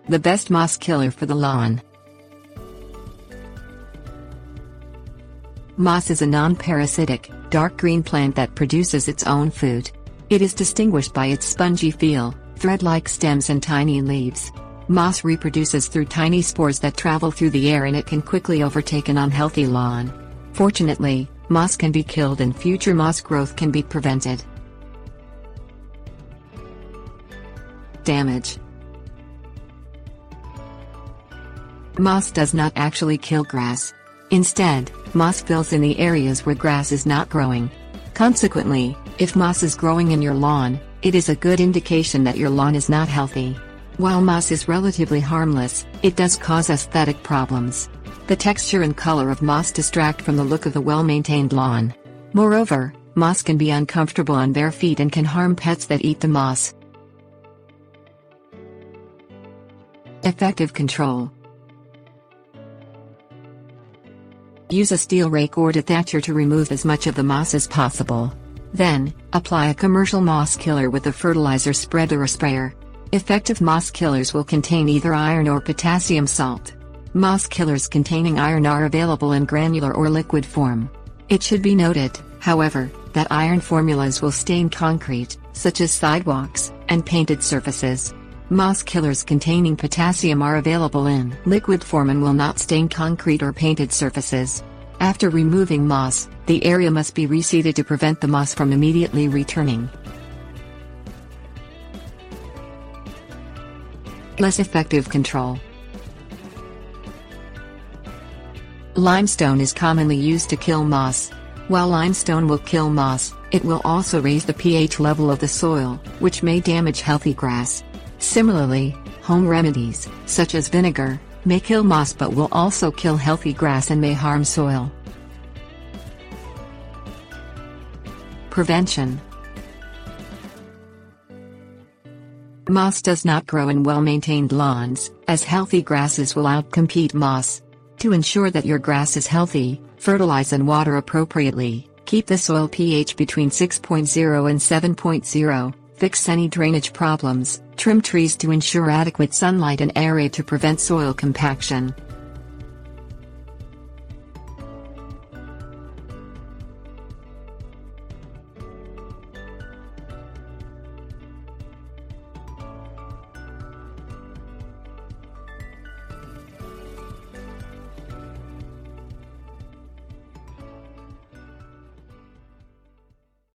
The best moss killer for the lawn. Moss is a non-parasitic, dark green plant that produces its own food. It is distinguished by its spongy feel, thread-like stems and tiny leaves. Moss reproduces through tiny spores that travel through the air, and it can quickly overtake an unhealthy lawn. Fortunately, moss can be killed and future moss growth can be prevented. Damage. Moss does not actually kill grass. Instead, moss fills in the areas where grass is not growing. Consequently, if moss is growing in your lawn, it is a good indication that your lawn is not healthy. While moss is relatively harmless, it does cause aesthetic problems. The texture and color of moss distract from the look of the well-maintained lawn. Moreover, moss can be uncomfortable on bare feet and can harm pets that eat the moss. Effective control. Use a steel rake or dethatcher to remove as much of the moss as possible. Then, apply a commercial moss killer with a fertilizer spreader or sprayer. Effective moss killers will contain either iron or potassium salt. Moss killers containing iron are available in granular or liquid form. It should be noted, however, that iron formulas will stain concrete, such as sidewalks, and painted surfaces. Moss killers containing potassium are available in liquid form and will not stain concrete or painted surfaces. After removing moss, the area must be reseeded to prevent the moss from immediately returning. Less effective control. Limestone is commonly used to kill moss. While limestone will kill moss, it will also raise the pH level of the soil, which may damage healthy grass. Similarly, home remedies, such as vinegar, may kill moss but will also kill healthy grass and may harm soil. Prevention. Moss does not grow in well-maintained lawns, as healthy grasses will outcompete moss. To ensure that your grass is healthy, fertilize and water appropriately, keep the soil pH between 6.0 and 7.0, fix any drainage problems, trim trees to ensure adequate sunlight and aerate to prevent soil compaction.